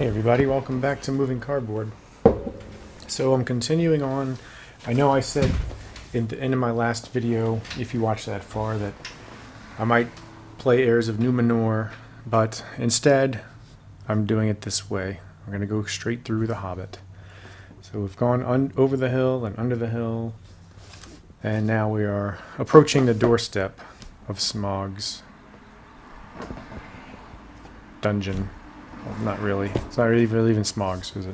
Hey everybody, welcome back to Moving Cardboard. So I'm continuing on. I know I said in the end of my last video, if you watched that far, that I might play Heirs of Numenor, but instead I'm doing it this way. I'm going to go straight through the Hobbit. So we've gone over the hill and under the hill, and now we are approaching the doorstep of Smaug's dungeon. Well, not really. It's not really even Smaug's, is it?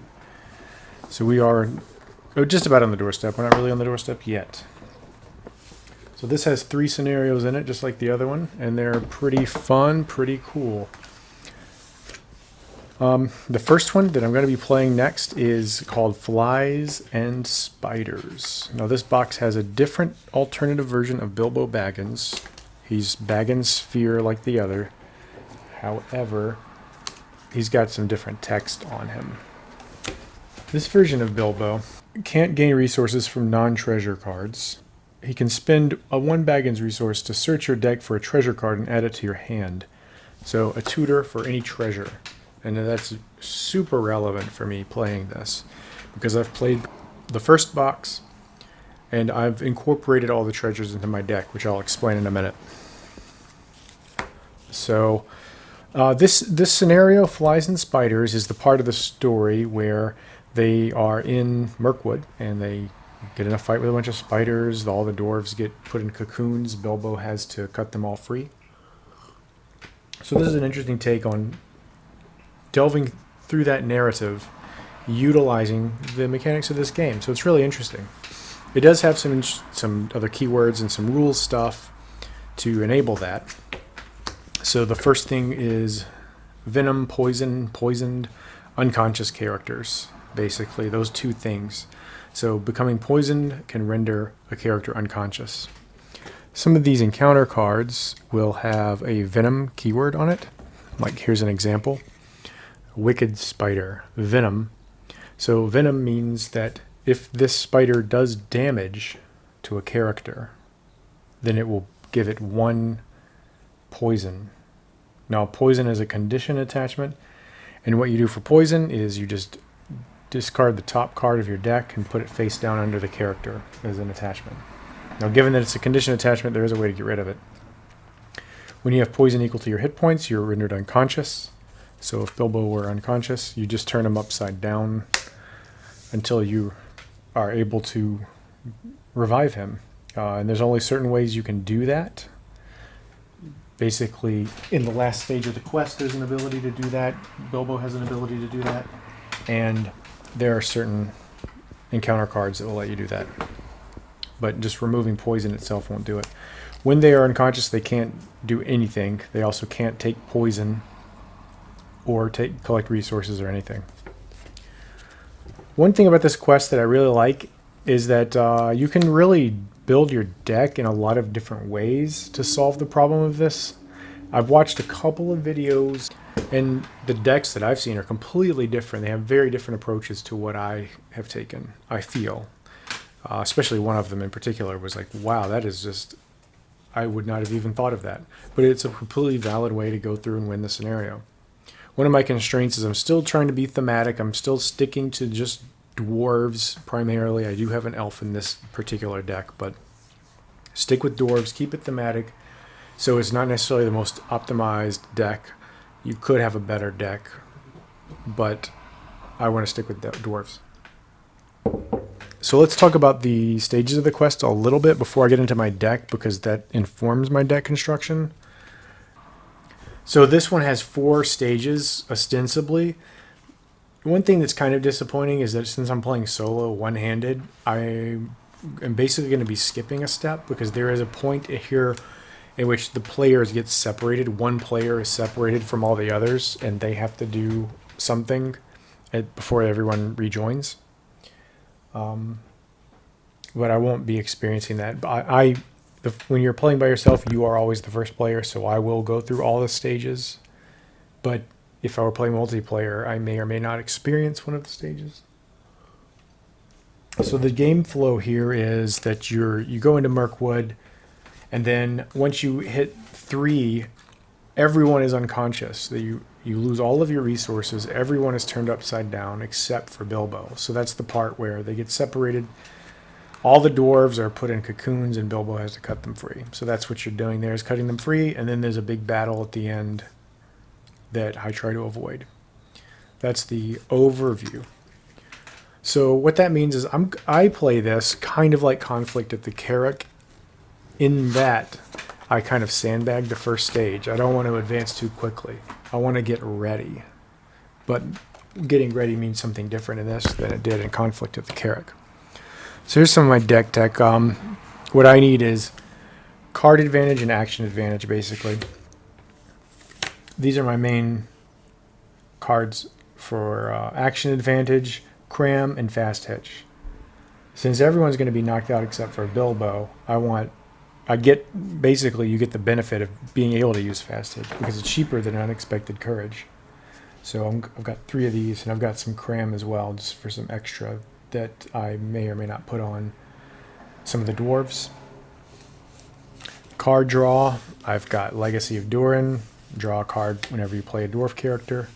So we are just about on the doorstep. We're not really on the doorstep yet. So this has 3 scenarios in it, just like the other one, and they're pretty fun, pretty cool. The first one that I'm going to be playing next is called Flies and Spiders. Now this box has a different alternative version of Bilbo Baggins. He's Baggins Sphere like the other. However, he's got some different text on him. This version of Bilbo can't gain resources from non-treasure cards. He can spend a 1 Baggins resource to search your deck for a treasure card and add it to your hand. So a tutor for any treasure. And that's super relevant for me playing this, because I've played the first box and I've incorporated all the treasures into my deck, which I'll explain in a minute. So this scenario, Flies and Spiders, is the part of the story where they are in Mirkwood and they get in a fight with a bunch of spiders. All the dwarves get put in cocoons. Bilbo has to cut them all free. So this is an interesting take on delving through that narrative, utilizing the mechanics of this game. So it's really interesting. It does have some other keywords and some rules stuff to enable that. So the first thing is venom, poison, poisoned, unconscious characters. Basically, those 2 things. So becoming poisoned can render a character unconscious. Some of these encounter cards will have a venom keyword on it. Like here's an example. Wicked Spider, Venom. So venom means that if this spider does damage to a character, then it will give it 1 poison. Now, poison is a condition attachment, and what you do for poison is you just discard the top card of your deck and put it face down under the character as an attachment. Now, given that it's a condition attachment, there is a way to get rid of it. When you have poison equal to your hit points, you're rendered unconscious. So if Bilbo were unconscious, you just turn him upside down until you are able to revive him. And there's only certain ways you can do that. Basically, in the last stage of the quest, there's an ability to do that. Bilbo has an ability to do that. And there are certain encounter cards that will let you do that. But just removing poison itself won't do it. When they are unconscious, they can't do anything. They also can't take poison or collect resources or anything. One thing about this quest that I really like is that you can really build your deck in a lot of different ways to solve the problem of this. I've watched a couple of videos, and the decks that I've seen are completely different. They have very different approaches to what I have taken, I feel. Especially one of them in particular was like, wow, that is just, I would not have even thought of that. But it's a completely valid way to go through and win the scenario. One of my constraints is I'm still trying to be thematic. I'm still sticking to just dwarves primarily. I do have an elf in this particular deck, but stick with dwarves, keep it thematic. So it's not necessarily the most optimized deck. You could have a better deck, but I want to stick with dwarves. So let's talk about the stages of the quest a little bit before I get into my deck, because that informs my deck construction. So this one has 4 stages, ostensibly. One thing that's kind of disappointing is that since I'm playing solo, one-handed, I am basically going to be skipping a step, because there is a point here in which the players get separated. One player is separated from all the others, and they have to do something before everyone rejoins. But I won't be experiencing that. When you're playing by yourself, you are always the first player, so I will go through all the stages. But if I were playing multiplayer, I may or may not experience one of the stages. So the game flow here is that you go into Mirkwood, and then once you hit 3 everyone is unconscious. That you lose all of your resources. Everyone is turned upside down except for Bilbo. So that's the part where they get separated. All the dwarves are put in cocoons, and Bilbo has to cut them free. So that's what you're doing there, is cutting them free, and then there's a big battle at the end that I try to avoid. That's the overview. So what that means is I play this kind of like Conflict at the Carrack, in that I kind of sandbag the first stage. I don't want to advance too quickly. I want to get ready. But getting ready means something different in this than it did in Conflict at the Carrack. So here's some of my deck tech. What I need is card advantage and action advantage, basically. These are my main cards for action advantage, cram, and fast hitch. Since everyone's going to be knocked out except for Bilbo, you get the benefit of being able to use fast hitch because it's cheaper than unexpected courage. So I've got 3 of these, and I've got some cram as well, just for some extra that I may or may not put on some of the dwarves. Card draw, I've got Legacy of Durin. Draw a card whenever you play a dwarf character.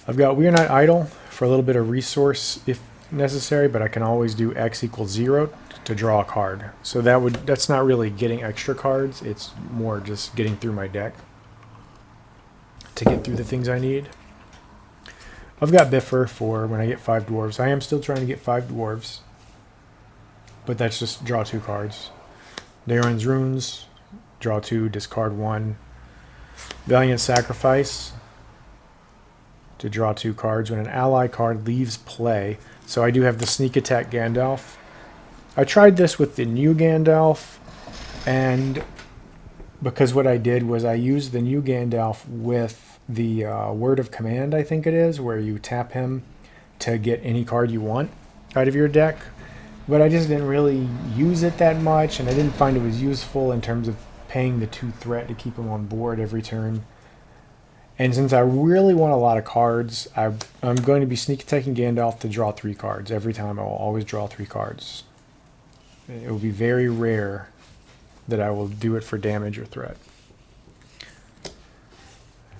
I've got We're Not Idle for a little bit of resource if necessary, but I can always do X equals 0 to draw a card. So that's not really getting extra cards, it's more just getting through my deck to get through the things I need. I've got Biffer for when I get 5 dwarves. I am still trying to get 5 dwarves, but that's just draw 2 cards. Daeron's Runes, draw 2, discard 1. Valiant Sacrifice, to draw 2 cards when an ally card leaves play. So I do have the Sneak Attack Gandalf. I tried this with the new Gandalf, and because what I did was I used the new Gandalf with the Word of Command, I think it is, where you tap him to get any card you want out of your deck. But I just didn't really use it that much, and I didn't find it was useful in terms of paying the 2 threat to keep him on board every turn. And since I really want a lot of cards, I'm going to be sneak attacking Gandalf to draw 3 cards. Every time I will always draw 3 cards. It will be very rare that I will do it for damage or threat.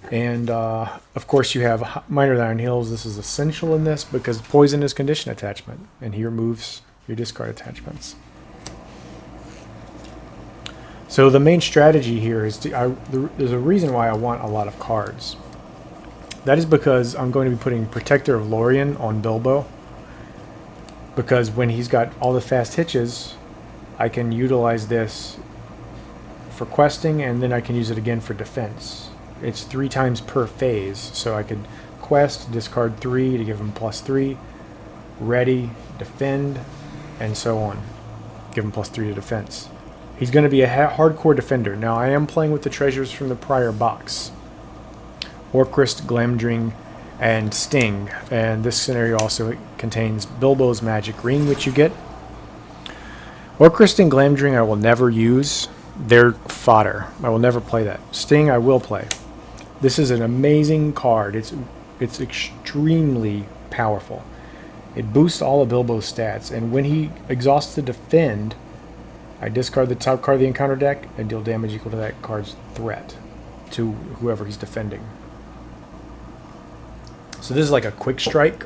And of course you have Minor Iron Hills. This is essential in this because poison is condition attachment, and he removes your discard attachments. So the main strategy here is there's a reason why I want a lot of cards. That is because I'm going to be putting Protector of Lorien on Bilbo, because when he's got all the fast hitches, I can utilize this for questing, and then I can use it again for defense. It's 3 times per phase, so I could quest, discard 3 to give him +3, ready, defend, and so on. Give him +3 to defense. He's going to be a hardcore defender. Now, I am playing with the treasures from the prior box. Orcrist, Glamdring, and Sting. And this scenario also contains Bilbo's Magic Ring, which you get. Orcrist and Glamdring I will never use. They're fodder. I will never play that. Sting I will play. This is an amazing card. It's extremely powerful. It boosts all of Bilbo's stats, and when he exhausts the defend, I discard the top card of the encounter deck and deal damage equal to that card's threat to whoever he's defending. So this is like a quick strike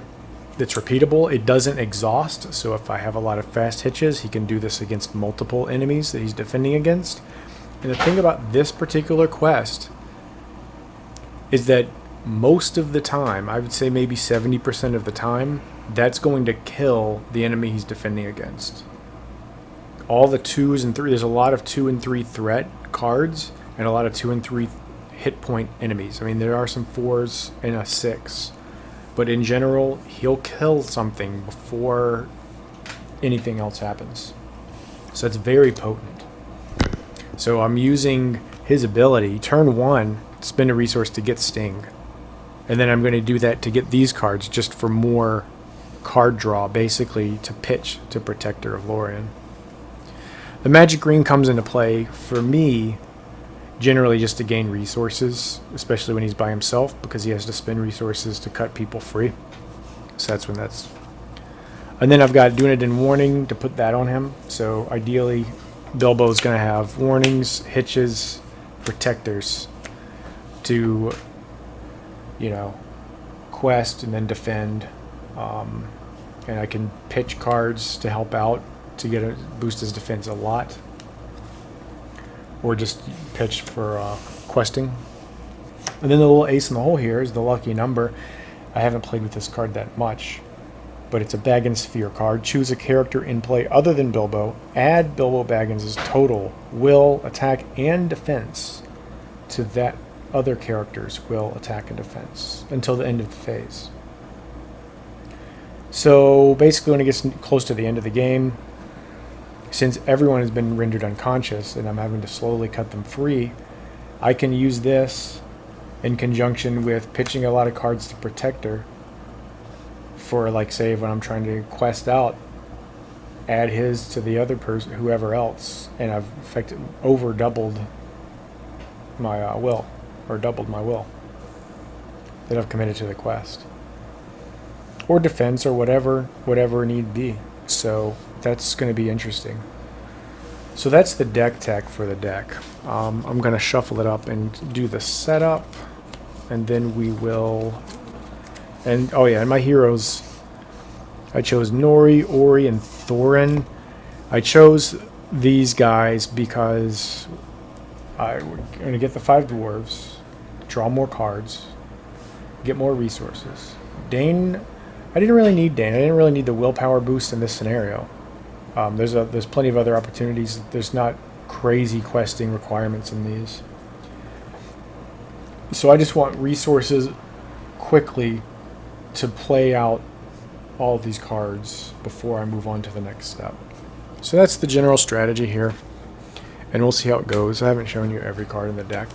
that's repeatable. It doesn't exhaust, so if I have a lot of fast hitches, he can do this against multiple enemies that he's defending against. And the thing about this particular quest is that most of the time, I would say maybe 70% of the time, that's going to kill the enemy he's defending against. All the 2s and 3, there's a lot of 2 and 3 threat cards and a lot of 2 and 3 hit point enemies. I mean, there are some 4s and a 6, but in general, he'll kill something before anything else happens. So it's very potent. So I'm using his ability, turn 1, spend a resource to get Sting. And then I'm going to do that to get these cards just for more card draw, basically to pitch to Protector of Lorien. The Magic Ring comes into play for me generally just to gain resources, especially when he's by himself, because he has to spend resources to cut people free. So that's when that's... And then I've got Dunedain Warning to put that on him. So ideally, Bilbo's going to have warnings, hitches, protectors. to, you know, quest and then defend. And I can pitch cards to help out to boost his defense a lot, or just pitch for questing. And then the little ace in the hole here is the lucky number. I haven't played with this card that much, but it's a Baggins Sphere card. Choose a character in play other than Bilbo. Add Bilbo Baggins' total will, attack, and defense to that other character's will, attack, and defense until the end of the phase. So basically when it gets close to the end of the game, since everyone has been rendered unconscious and I'm having to slowly cut them free, I can use this in conjunction with pitching a lot of cards to Protector for, like, say, when I'm trying to quest out, add his to the other person, whoever else, and I've over doubled my will, or doubled my will that I've committed to the quest, or defense, or whatever need be. So that's going to be interesting. So that's the deck tech for the deck. I'm going to shuffle it up and do the setup, and then we will. And oh yeah, and my heroes, I chose Nori, Ori, and Thorin. I chose these guys because I'm going to get the 5 dwarves, draw more cards, get more resources. Dane, I didn't really need Dane. I didn't really need the willpower boost in this scenario. There's plenty of other opportunities. There's not crazy questing requirements in these. So I just want resources quickly to play out all of these cards before I move on to the next step. So that's the general strategy here, and we'll see how it goes. I haven't shown you every card in the deck.